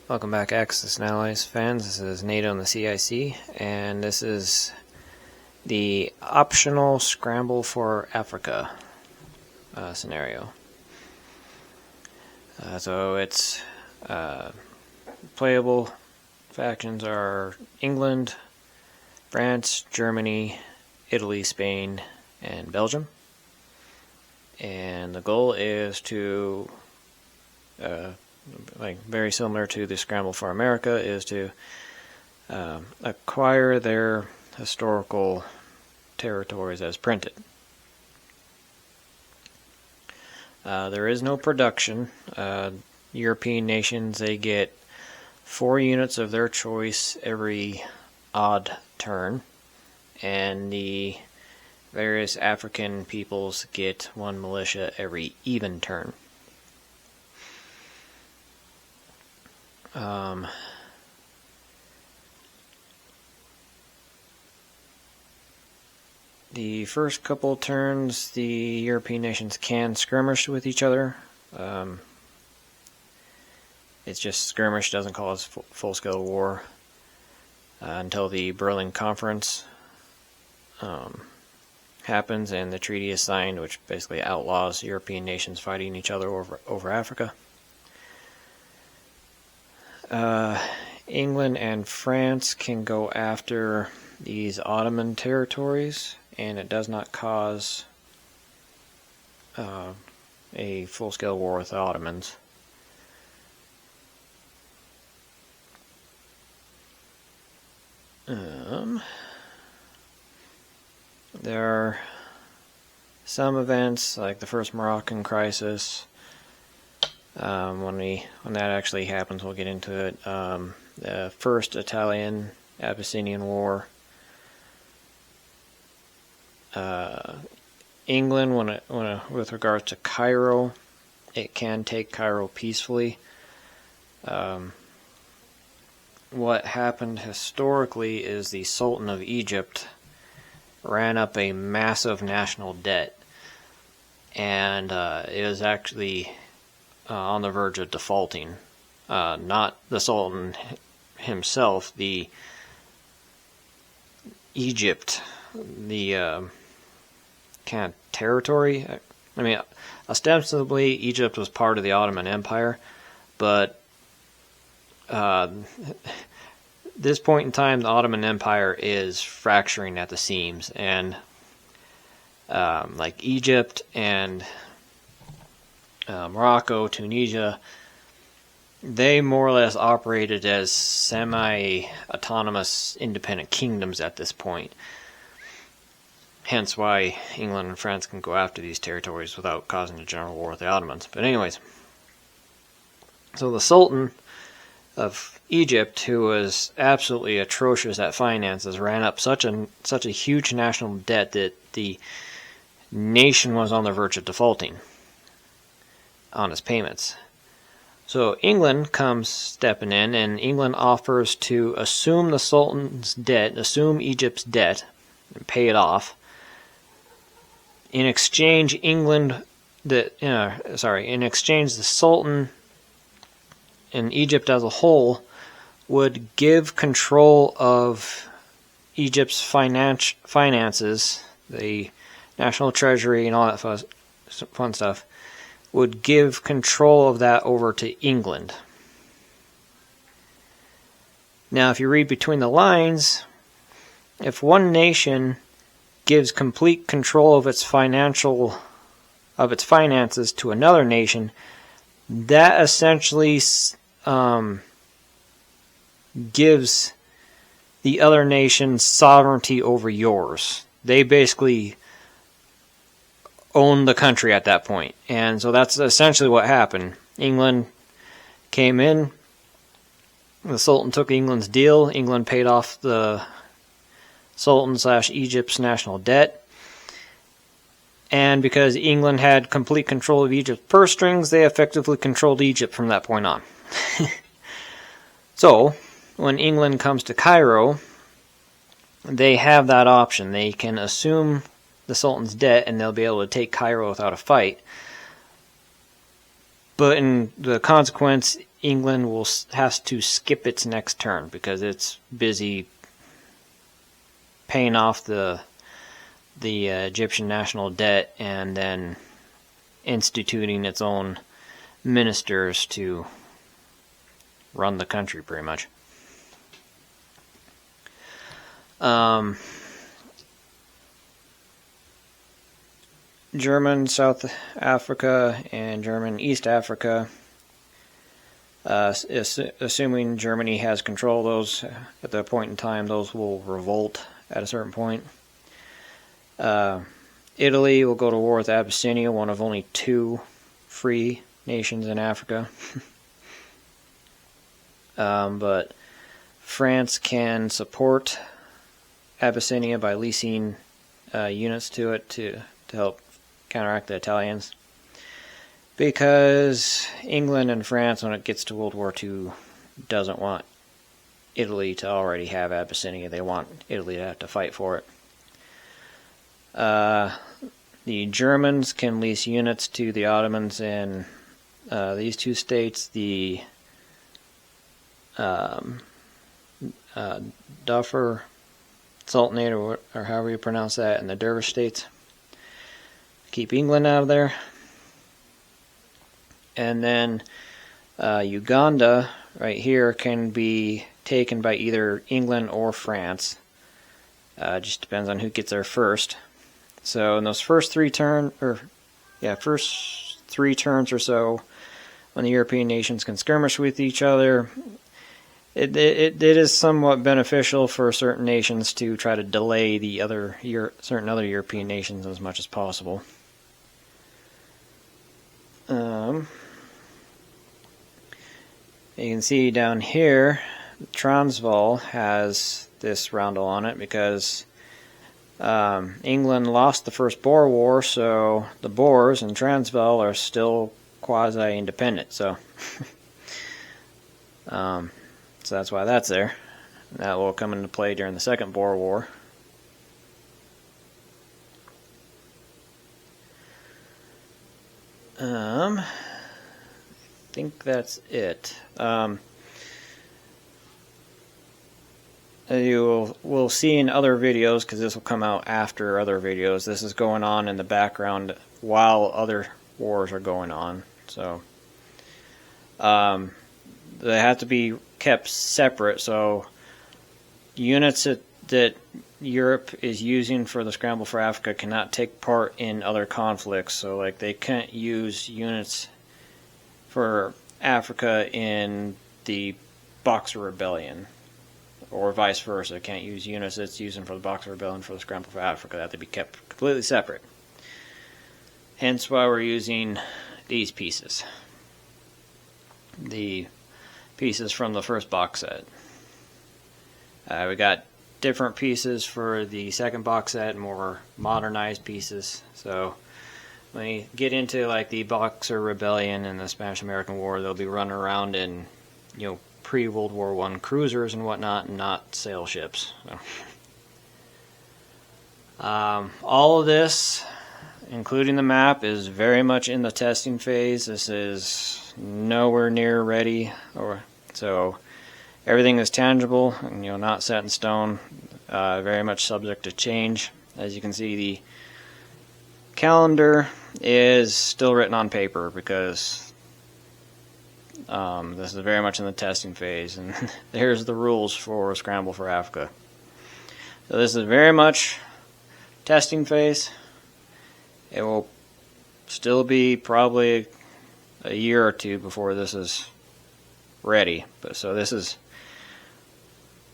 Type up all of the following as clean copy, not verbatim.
Welcome back, Axis and Allies fans. This is NATO and the CIC, and this is the optional Scramble for Africa scenario. So its playable factions are England, France, Germany, Italy, Spain, and Belgium. And the goal is to very similar to the Scramble for America, is to acquire their historical territories as printed. There is no production. European nations, they get 4 units of their choice every odd turn, and the various African peoples get 1 militia every even turn. The first couple turns, the European nations can skirmish with each other. It's just skirmish, doesn't cause full-scale war until the Berlin Conference happens and the treaty is signed, which basically outlaws European nations fighting each other over Africa. England and France can go after these Ottoman territories, and it does not cause a full-scale war with the Ottomans. There are some events, like the first Moroccan crisis. When that actually happens, we'll get into it. The first Italian Abyssinian War. England, with regards to Cairo, it can take Cairo peacefully. What happened historically is the Sultan of Egypt ran up a massive national debt, and it was actually on the verge of defaulting. Not the Sultan himself, the Egypt, the kind of territory. I mean, ostensibly Egypt was part of the Ottoman Empire, but this point in time, the Ottoman Empire is fracturing at the seams, and like Egypt and Morocco, Tunisia, they more or less operated as semi-autonomous independent kingdoms at this point. Hence why England and France can go after these territories without causing a general war with the Ottomans. But anyways, so the Sultan of Egypt, who was absolutely atrocious at finances, ran up such a huge national debt that the nation was on the verge of defaulting on its payments. So England comes stepping in, and England offers to assume the Sultan's debt, assume Egypt's debt, and pay it off. In exchange, in exchange, the Sultan and Egypt as a whole would give control of Egypt's finances, the national treasury and all that fun stuff, would give control of that over to England. Now, if you read between the lines, if one nation gives complete control of its finances to another nation, that essentially gives the other nation sovereignty over yours. They basically own the country at that point. And so that's essentially what happened. England came in, the Sultan took England's deal, England paid off the Sultan/Egypt's national debt, and because England had complete control of Egypt's purse strings, they effectively controlled Egypt from that point on. So, when England comes to Cairo, they have that option. They can assume the Sultan's debt and they'll be able to take Cairo without a fight. But in the consequence, England has to skip its next turn because it's busy paying off the Egyptian national debt and then instituting its own ministers to run the country, pretty much. German South Africa and German East Africa, assuming Germany has control of those at that point in time, those will revolt at a certain point. Italy will go to war with Abyssinia, one of only 2 free nations in Africa. But France can support Abyssinia by leasing units to it to help counteract the Italians. Because England and France, when it gets to World War II, doesn't want Italy to already have Abyssinia. They want Italy to have to fight for it. The Germans can lease units to the Ottomans in these 2 states, the Duffer Sultanate, or however you pronounce that, and the Dervish states. Keep England out of there. And then Uganda, right here, can be taken by either England or France. Just depends on who gets there first. So in those first 3 turns or so, when the European nations can skirmish with each other, it is somewhat beneficial for certain nations to try to delay the certain other European nations as much as possible. You can see down here, Transvaal has this roundel on it because England lost the First Boer War, so the Boers in Transvaal are still quasi-independent. So, so that's why that's there. And that will come into play during the Second Boer War. I think that's it. You will see in other videos, because this will come out after other videos, this is going on in the background while other wars are going on. So they have to be kept separate. So units that Europe is using for the Scramble for Africa cannot take part in other conflicts. So like they can't use units for Africa in the Boxer Rebellion, or vice versa. Can't use units that's using for the Boxer Rebellion for the Scramble for Africa. They have to be kept completely separate. Hence why we're using these pieces. The pieces from the first box set. We got different pieces for the second box set, more modernized pieces. So when you get into like the Boxer Rebellion and the Spanish-American War, they'll be running around in, pre-World War I cruisers and whatnot, and not sail ships. So, all of this, including the map, is very much in the testing phase. This is nowhere near ready, so everything is tangible and not set in stone. Very much subject to change. As you can see, the calendar is still written on paper because this is very much in the testing phase, and there's the rules for Scramble for Africa. So this is very much testing phase. It will still be probably a year or 2 before this is ready. But so this is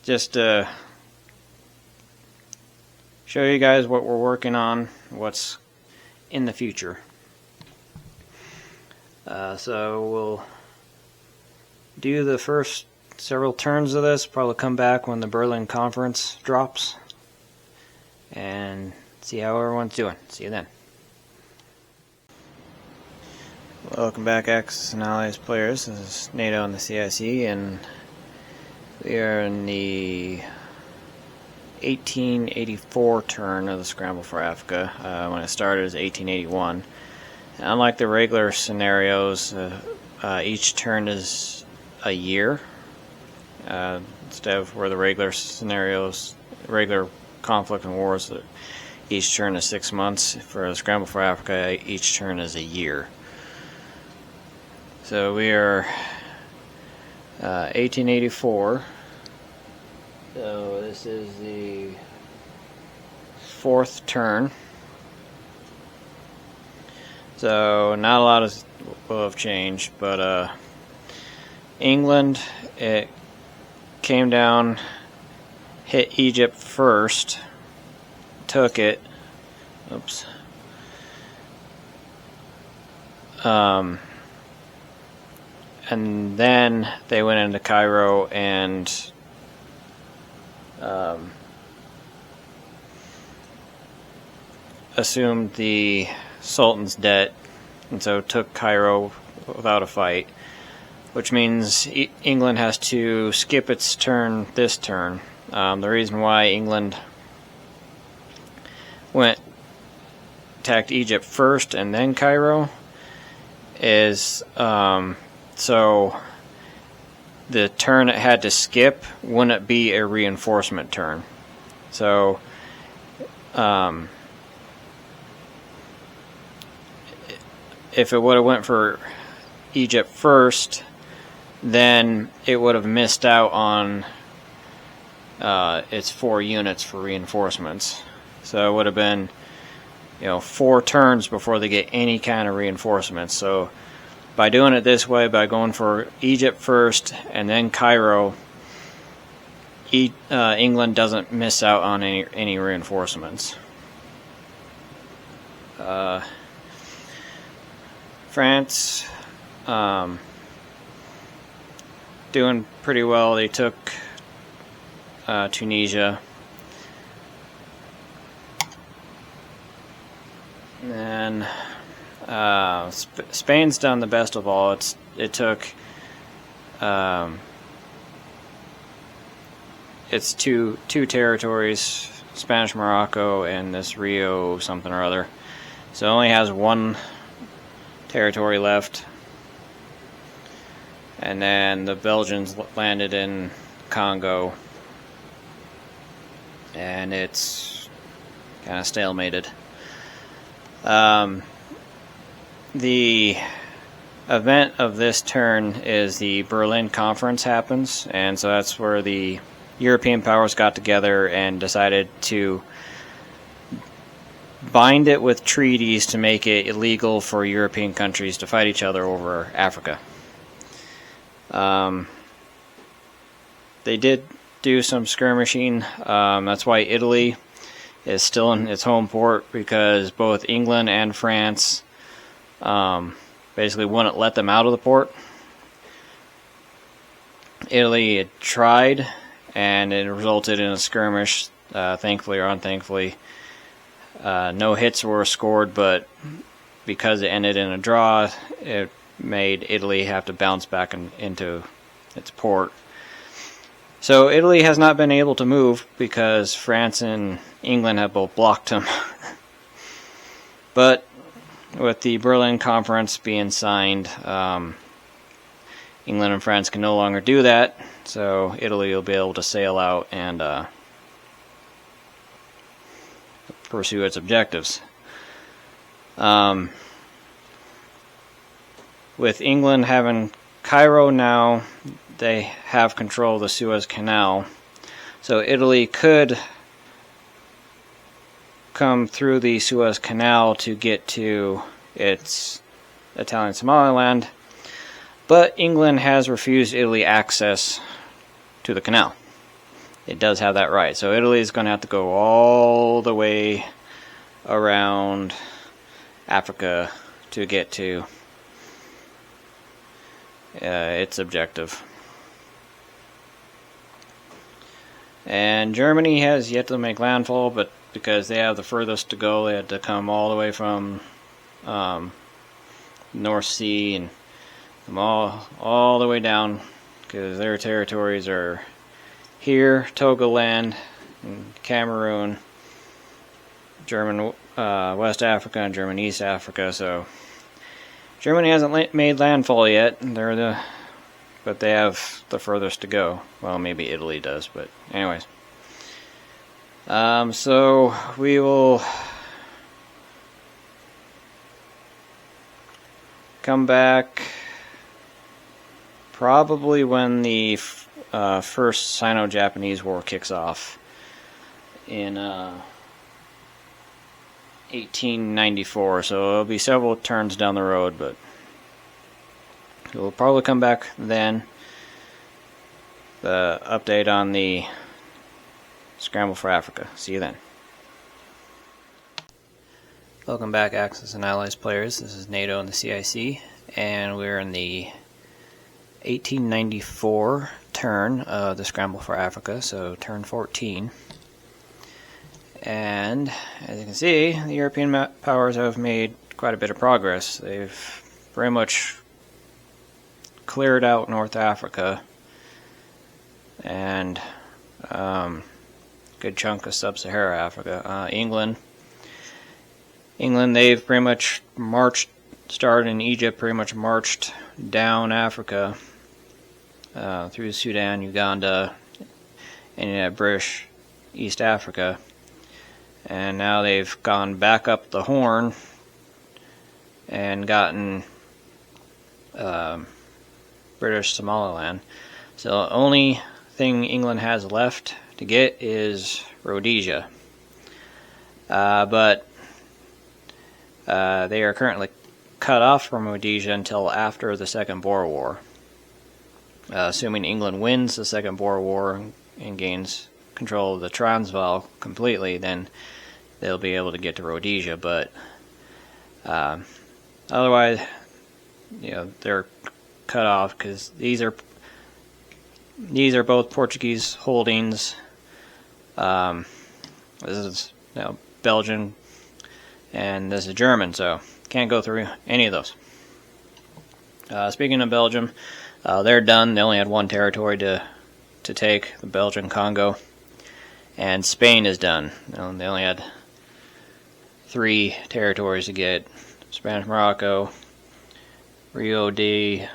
just to show you guys what we're working on, what's in the future. So we'll do the first several turns of this, probably come back when the Berlin conference drops, and see how everyone's doing. See you then. Welcome back, Axis and Allies players. This is NATO and the CIC, and we are in the 1884 turn of the Scramble for Africa. When it started, it was 1881. And unlike the regular scenarios, each turn is a year instead of where the regular scenarios, regular conflict and wars, each turn is 6 months. For the Scramble for Africa, each turn is a year. So we are 1884. So this is the 4th turn. So not a lot will have changed, but England, it came down, hit Egypt first, took it. Oops. And then they went into Cairo and assumed the Sultan's debt, and so took Cairo without a fight, which means England has to skip its turn this turn. The reason why England attacked Egypt first and then Cairo is so the turn it had to skip wouldn't be a reinforcement turn. So if it would have went for Egypt first, then it would have missed out on its 4 units for reinforcements. So it would have been, 4 turns before they get any kind of reinforcements. So by doing it this way, by going for Egypt first and then Cairo, England doesn't miss out on any reinforcements. France, doing pretty well. They took Tunisia. And Spain's done the best of all. It took its two territories, Spanish Morocco and this Rio something or other. So it only has 1 territory left. And then the Belgians landed in Congo, and it's kind of stalemated. The event of this turn is the Berlin Conference happens, and so that's where the European powers got together and decided to bind it with treaties to make it illegal for European countries to fight each other over Africa. They did do some skirmishing. That's why Italy is still in its home port, because both England and France basically wouldn't let them out of the port. Italy had tried, and it resulted in a skirmish, thankfully or unthankfully. No hits were scored, but because it ended in a draw, it made Italy have to bounce back into its port. So Italy has not been able to move because France and England have both blocked them. But with the Berlin Conference being signed, England and France can no longer do that, so Italy will be able to sail out and pursue its objectives. With England having Cairo now, they have control of the Suez Canal, so Italy could come through the Suez Canal to get to its Italian Somaliland, but England has refused Italy access to the canal. It does have that right, so Italy is going to have to go all the way around Africa to get to its objective. And Germany has yet to make landfall, but because they have the furthest to go, they had to come all the way from North Sea and come all the way down, because their territories are here, Togoland, and Cameroon, German West Africa, and German East Africa. So Germany hasn't made landfall yet. They're the but they have the furthest to go. Well, maybe Italy does, but anyways. So we will come back probably when the first Sino-Japanese War kicks off in 1894, so it'll be several turns down the road, but we'll probably come back then. The update on the Scramble for Africa. See you then. Welcome back, Axis and Allies players. This is NATO and the CIC, and we're in the 1894 turn of the Scramble for Africa, so turn 14. And as you can see, the European powers have made quite a bit of progress. They've very much cleared out North Africa and good chunk of sub-Sahara Africa. England, they've pretty much started in Egypt, pretty much marched down Africa through Sudan, Uganda, and British East Africa. And now they've gone back up the Horn and gotten British Somaliland. So the only thing England has left to get is Rhodesia. But they are currently cut off from Rhodesia until after the Second Boer War. Assuming England wins the Second Boer War and gains control of the Transvaal completely, then they'll be able to get to Rhodesia. But otherwise, they're cut off because these are both Portuguese holdings. This is Belgian, and this is German, so can't go through any of those. Speaking of Belgium, they're done. They only had one territory to take, the Belgian Congo, and Spain is done. They only had 3 territories to get: Spanish Morocco, Rio de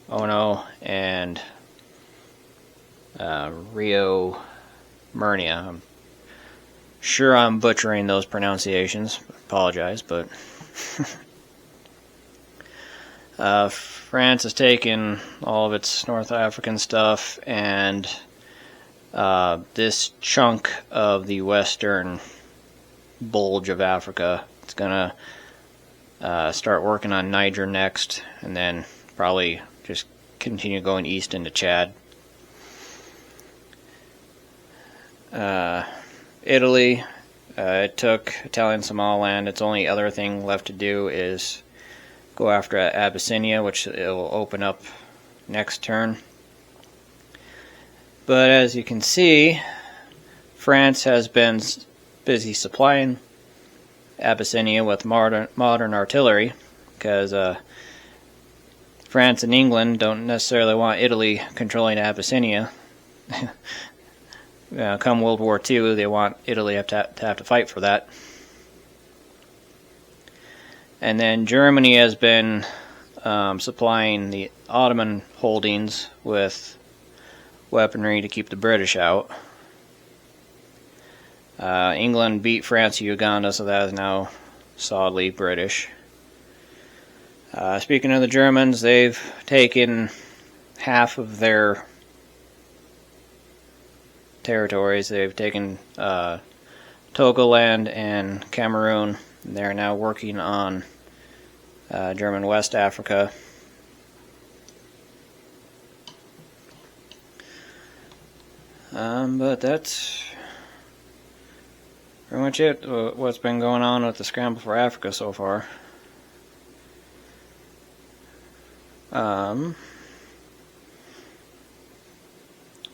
Ono, and Rio Murnia. I'm sure I'm butchering those pronunciations. Apologize, but France has taken all of its North African stuff, and this chunk of the western bulge of Africa. It's gonna start working on Niger next, and then probably just continue going east into Chad. Italy, it took Italian Somaliland. Its only other thing left to do is go after Abyssinia, which it will open up next turn. But as you can see, France has been busy supplying Abyssinia with modern artillery, because France and England don't necessarily want Italy controlling Abyssinia. Come World War II, they want Italy to have to fight for that. And then Germany has been supplying the Ottoman holdings with weaponry to keep the British out. England beat France and Uganda, so that is now solidly British. Speaking of the Germans, they've taken half of their territories. They've taken Togoland and Cameroon. They're now working on German West Africa. But that's pretty much it, what's been going on with the Scramble for Africa so far.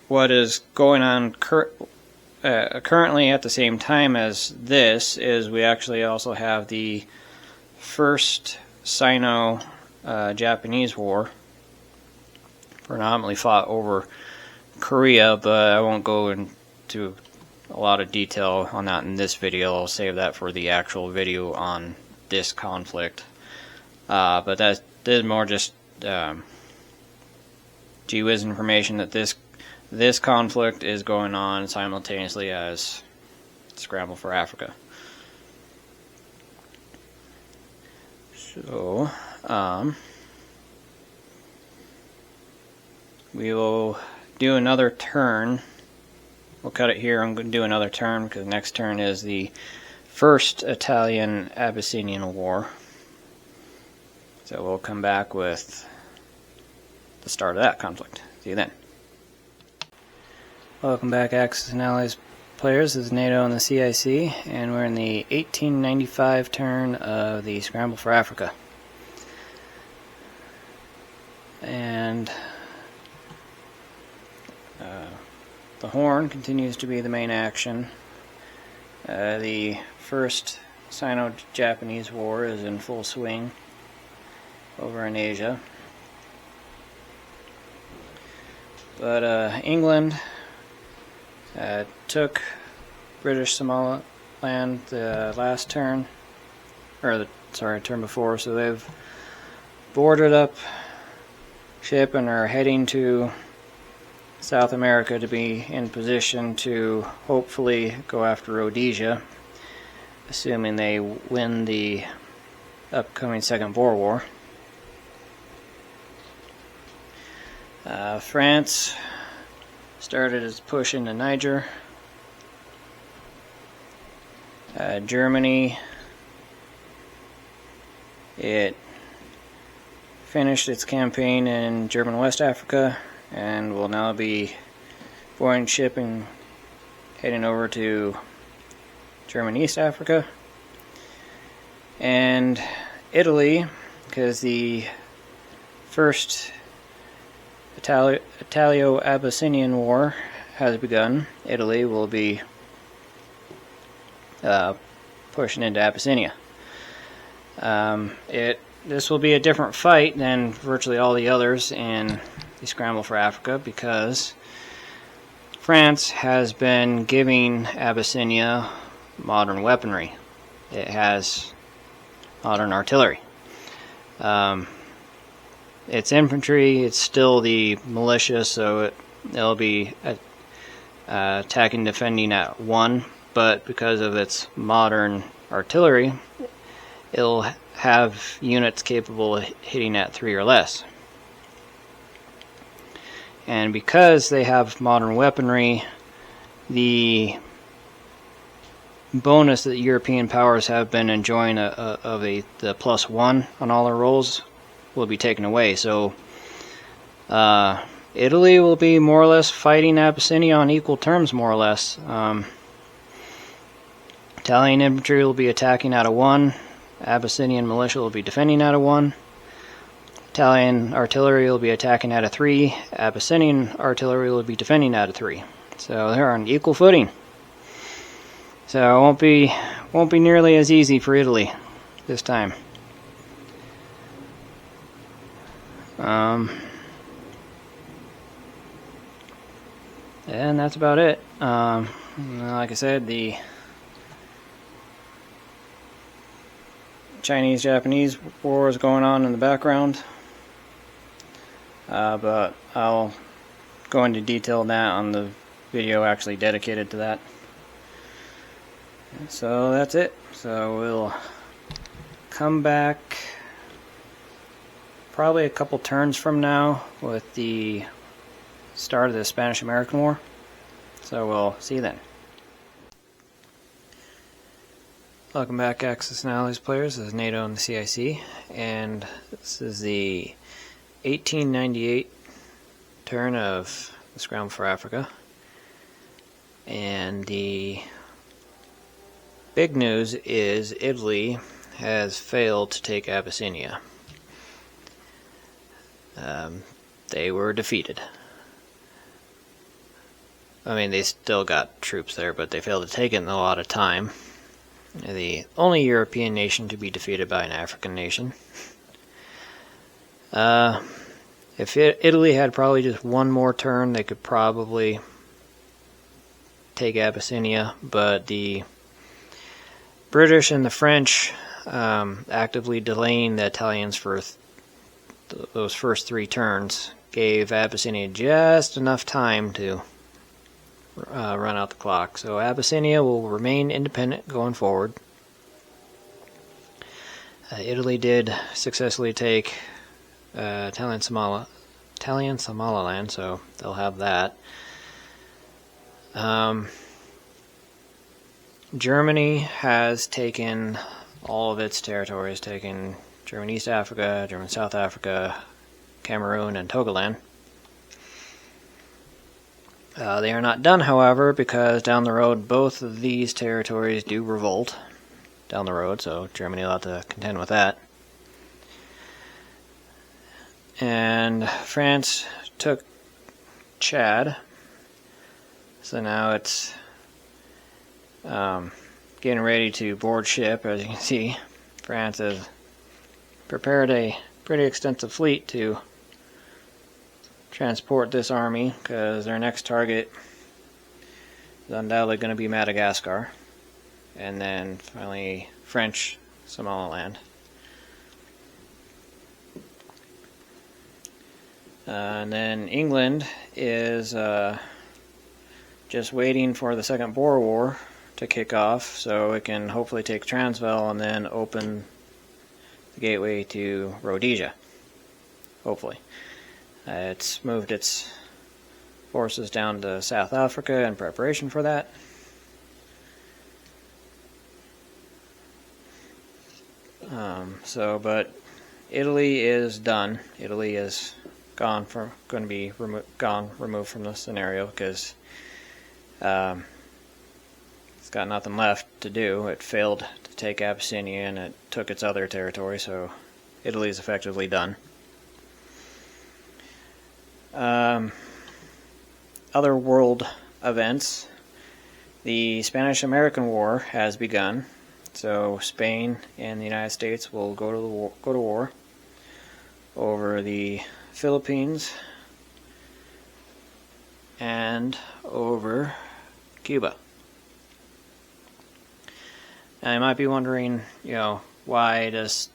What is going on currently at the same time as this is we actually also have the first Sino-Japanese War, predominantly fought over Korea, but I won't go into a lot of detail on that in this video. I'll save that for the actual video on this conflict. But this is more just gee whiz information that this conflict is going on simultaneously as Scramble for Africa. So, we will do another turn. We'll cut it here. I'm going to do another turn because the next turn is the First Italian-Abyssinian War. So we'll come back with the start of that conflict. See you then. Welcome back, Axis and Allies players. This is NATO and the CIC, and we're in the 1895 turn of the Scramble for Africa. And the Horn continues to be the main action. The First Sino-Japanese War is in full swing over in Asia. But England took British Somaliland the last turn, or turn before, so they've boarded up ship and are heading to South America to be in position to hopefully go after Rhodesia, assuming they win the upcoming Second Boer War. France started its push into Niger. Germany, it finished its campaign in German West Africa and will now be boarding ship and heading over to German East Africa. And Italy, because the First Italo-Abyssinian War has begun, Italy will be pushing into Abyssinia. This will be a different fight than virtually all the others in the Scramble for Africa, because France has been giving Abyssinia modern weaponry. It has modern artillery. It's infantry, it's still the militia, so it'll be attacking, defending at 1, but because of its modern artillery, it'll have units capable of hitting at 3 or less. And because they have modern weaponry, the bonus that European powers have been enjoying of the +1 on all their rolls will be taken away. So Italy will be more or less fighting Abyssinia on equal terms, more or less. Italian infantry will be attacking out of 1. Abyssinian militia will be defending out of 1. Italian artillery will be attacking out of 3. Abyssinian artillery will be defending out of 3. So they're on equal footing. So it won't be nearly as easy for Italy this time. And that's about it. Like I said, the Chinese-Japanese war is going on in the background, but I'll go into detail on that on the video actually dedicated to that. So that's it. So we'll come back probably a couple turns from now with the start of the Spanish-American War. So we'll see you then. Welcome back, Axis and Allies players. This is NATO and the CIC, and this is the 1898 turn of the Scramble for Africa. And the big news is Italy has failed to take Abyssinia. They were defeated. I mean, they still got troops there, but they failed to take it in a lot of time. The only European nation to be defeated by an African nation. If Italy had probably just one more turn, they could probably take Abyssinia, but the British and the French actively delaying the Italians for those first 3 turns gave Abyssinia just enough time to run out the clock. So Abyssinia will remain independent going forward. Italy did successfully take Italian Somaliland, so they'll have that. Germany has taken all of its territories, taken German East Africa, German South Africa, Cameroon, and Togoland. They are not done, however, because down the road both of these territories do revolt down the road, so Germany will have to contend with that. And France took Chad, so now it's getting ready to board ship. As you can see, France has prepared a pretty extensive fleet to transport this army, because their next target is undoubtedly going to be Madagascar, and then finally French Somaliland. And then England is just waiting for the Second Boer War to kick off so it can hopefully take Transvaal and then open the gateway to Rhodesia. Hopefully. It's moved its forces down to South Africa in preparation for that. But Italy is done. Italy is removed from the scenario because it's got nothing left to do. It failed to take Abyssinia and it took its other territory, so Italy is effectively done. Other world events. The Spanish-American War has begun, so Spain and the United States will go to war over the Philippines and over Cuba. Now you might be wondering, why does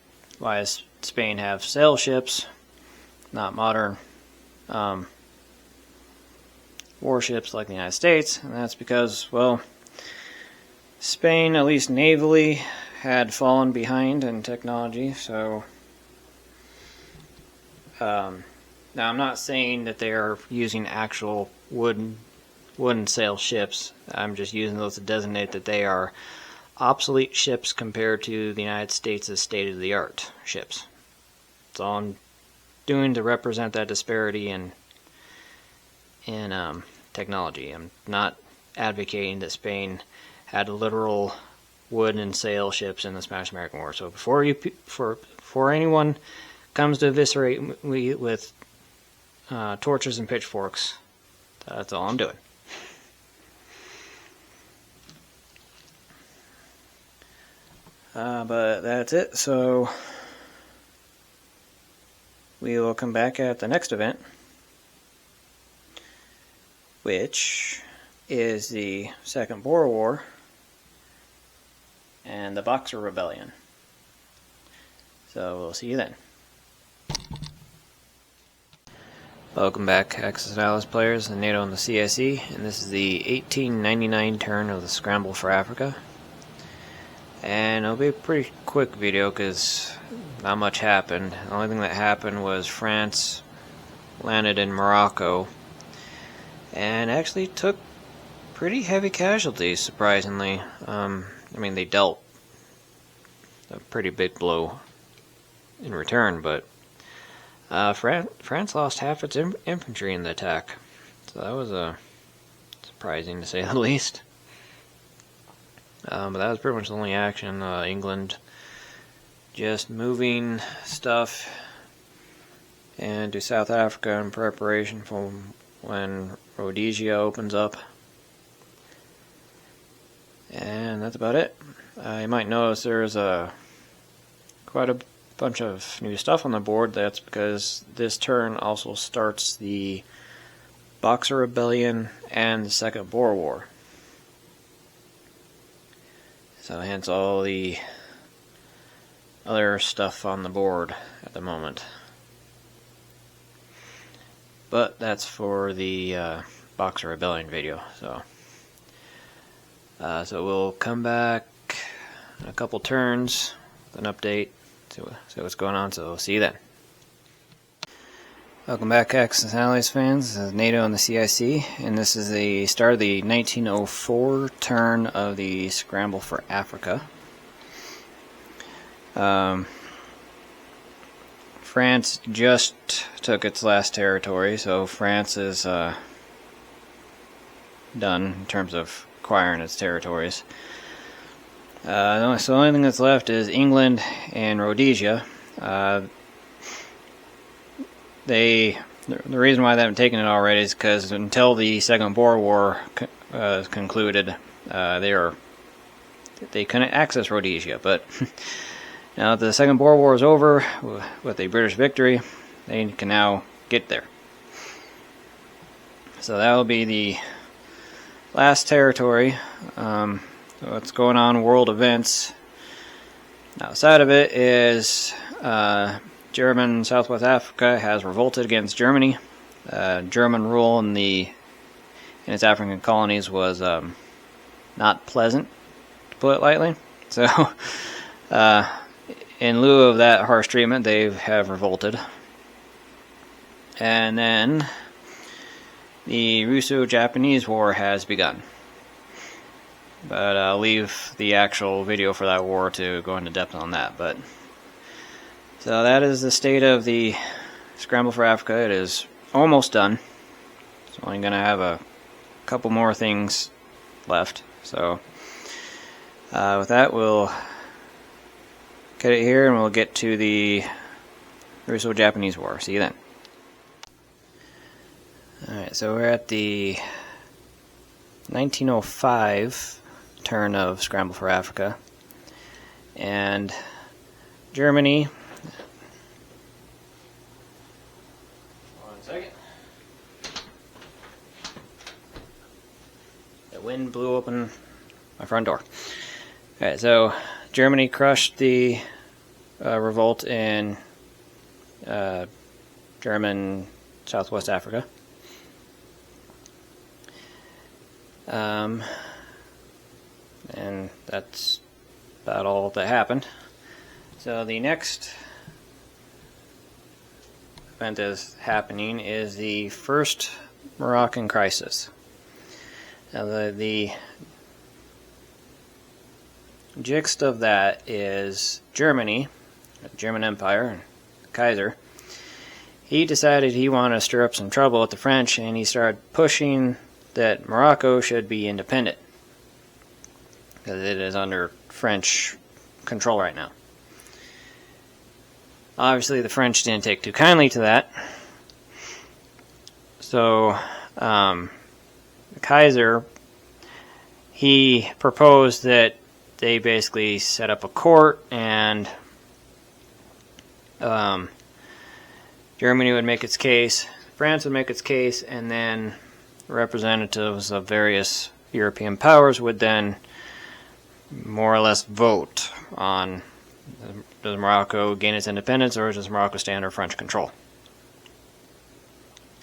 Spain have sail ships, not modern warships like the United States? And that's because, Spain, at least navally, had fallen behind in technology. So now I'm not saying that they are using actual wooden sail ships. I'm just using those to designate that they are obsolete ships compared to the United States' state-of-the-art ships. That's all I'm doing to represent that disparity in technology. I'm not advocating that Spain had literal wood and sail ships in the Spanish-American War. So before anyone comes to eviscerate me with torches and pitchforks, that's all I'm doing. But that's it. So we will come back at the next event, which is the Second Boer War and the Boxer Rebellion. So we'll see you then. Welcome back, Axis and Allies players, the NATO and the CSE, and this is the 1899 turn of the Scramble for Africa. And it'll be a pretty quick video because not much happened. The only thing that happened was France landed in Morocco and actually took pretty heavy casualties, surprisingly. They dealt a pretty big blow in return, but France lost half its infantry in the attack. So that was surprising to say the least. But that was pretty much the only action. England just moving stuff into South Africa in preparation for when Rhodesia opens up. And that's about it. You might notice there's quite a bunch of new stuff on the board. That's because this turn also starts the Boxer Rebellion and the Second Boer War. So hence all the other stuff on the board at the moment. But that's for the Boxer Rebellion video. So we'll come back in a couple turns with an update, see what's going on. So we'll see you then. Welcome back, Axis and Allies fans. This is NATO and the CIC, and this is the start of the 1904 turn of the Scramble for Africa. France just took its last territory, so France is done in terms of acquiring its territories. So the only thing that's left is England and Rhodesia. The reason why they haven't taken it already is because until the Second Boer War concluded, they couldn't access Rhodesia. But now that the Second Boer War is over, with a British victory, they can now get there. So that will be the last territory. So what's going on? World events. Outside of it is German Southwest Africa has revolted against Germany. German rule in its African colonies was not pleasant, to put it lightly. So, in lieu of that harsh treatment, they have revolted. And then the Russo-Japanese War has begun. But I'll leave the actual video for that war to go into depth on that. So that is the state of the Scramble for Africa. It is almost done. It's only going to have a couple more things left. So with that, we'll cut it here and we'll get to the Russo-Japanese War. See you then. Alright, so we're at the 1905 turn of Scramble for Africa. And Germany... Second. The wind blew open my front door. Alright, so Germany crushed the revolt in German Southwest Africa. And that's about all that happened. So the next event that's happening is the First Moroccan Crisis. Now the gist of that is Germany, the German Empire, the Kaiser, he decided he wanted to stir up some trouble with the French, and he started pushing that Morocco should be independent because it is under French control right now. Obviously, the French didn't take too kindly to that. So, the Kaiser, he proposed that they basically set up a court and Germany would make its case, France would make its case, and then representatives of various European powers would then more or less vote on does Morocco gain its independence or does Morocco stay under French control.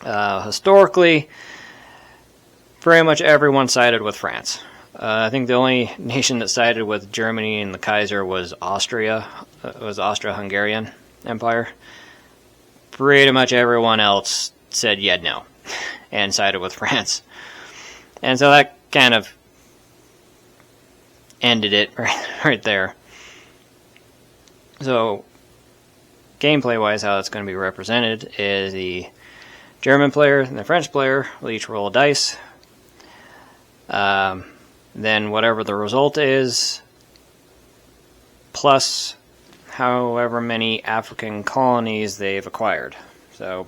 Historically, very much everyone sided with France. I think the only nation that sided with Germany and the Kaiser was Austria. It was Austro-Hungarian Empire. Pretty much everyone else said no and sided with France. And so that kind of ended it right there. So, gameplay-wise, how it's going to be represented is the German player and the French player will each roll a dice. Then whatever the result is, plus however many African colonies they've acquired. So,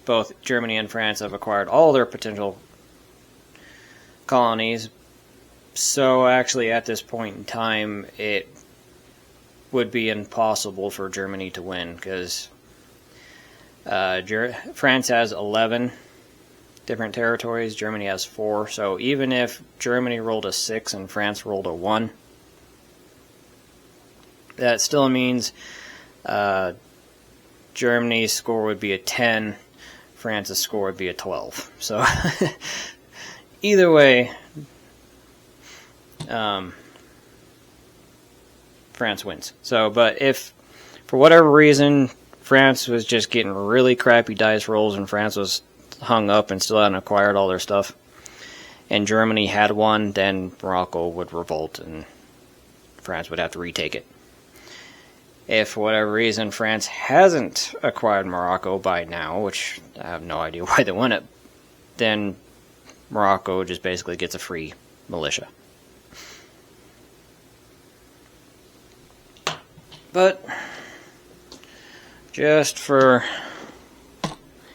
both Germany and France have acquired all their potential colonies. So actually at this point in time it would be impossible for Germany to win because France has 11 different territories, Germany has 4, so even if Germany rolled a 6 and France rolled a 1, that still means Germany's score would be a 10, France's score would be a 12. So either way, France wins. So, but if for whatever reason France was just getting really crappy dice rolls and France was hung up and still hadn't acquired all their stuff, and Germany had won, then Morocco would revolt and France would have to retake it. If for whatever reason France hasn't acquired Morocco by now, which I have no idea why they won it, then Morocco just basically gets a free militia. But just for,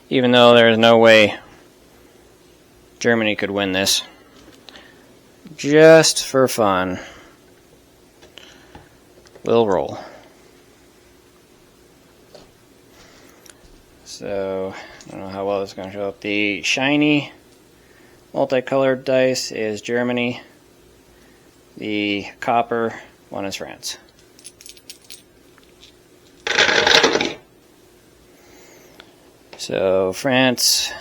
even though there's no way Germany could win this, just for fun, we'll roll. So, I don't know how well this is going to show up. The shiny multicolored dice is Germany. The copper one is France. So, France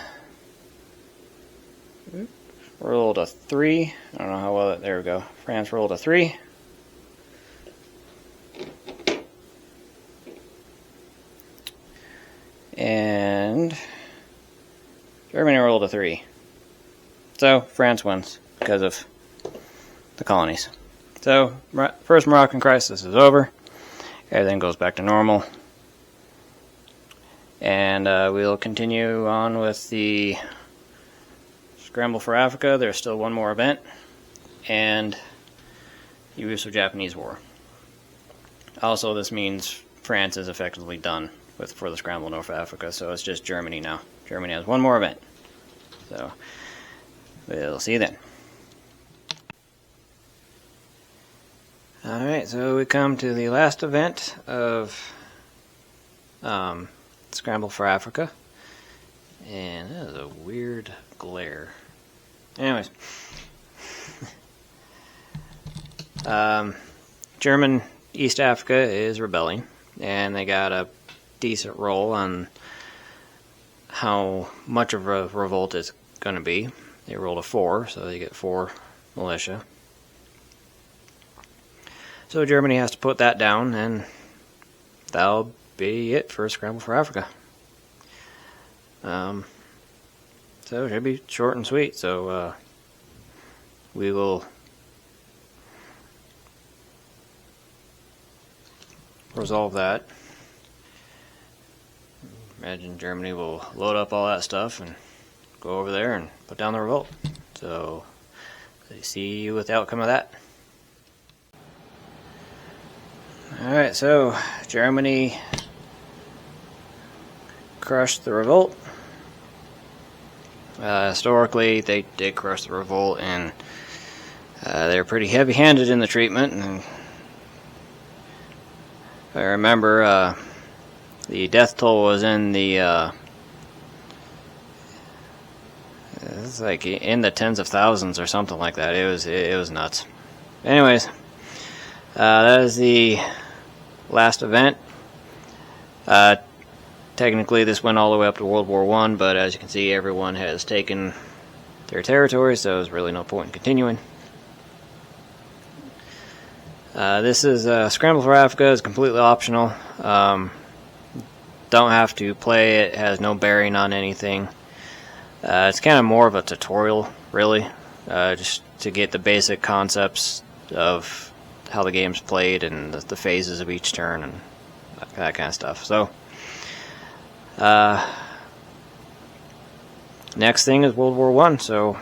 rolled a 3. I don't know how well there we go. France rolled a 3. And Germany rolled a 3. So France wins because of the colonies. So first Moroccan crisis is over. Everything goes back to normal. And we'll continue on with the Scramble for Africa. There's still one more event. And Russo-Japanese War. Also, this means France is effectively done for the Scramble North Africa, so it's just Germany now. Germany has one more event. So, we'll see you then. Alright, so we come to the last event of Scramble for Africa. And that is a weird glare. Anyways. German East Africa is rebelling, and they got a decent roll on how much of a revolt it's going to be. They rolled a 4, so they get 4 militia. So Germany has to put that down, and that'll be it for Scramble for Africa. So it should be short and sweet. So we will resolve that. Imagine Germany will load up all that stuff and go over there and put down the revolt. So, see you with the outcome of that. Alright, so Germany crushed the revolt. Historically, they did crush the revolt, and they were pretty heavy-handed in the treatment. And if I remember, the death toll was in the it's like in the tens of thousands or something like that. It was nuts. Anyways, that is the last event. Technically, this went all the way up to World War I, but as you can see, everyone has taken their territory, so there's really no point in continuing. This is Scramble for Africa. Is completely optional. Don't have to play it. Has no bearing on anything. It's kind of more of a tutorial, really, just to get the basic concepts of how the game's played and the phases of each turn and that kind of stuff. So, next thing is World War I. So,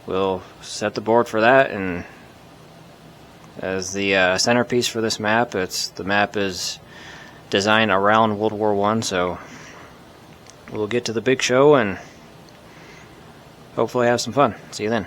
we'll set the board for that, and as the centerpiece for this map, the map is designed around World War I, so we'll get to the big show and hopefully have some fun. See you then.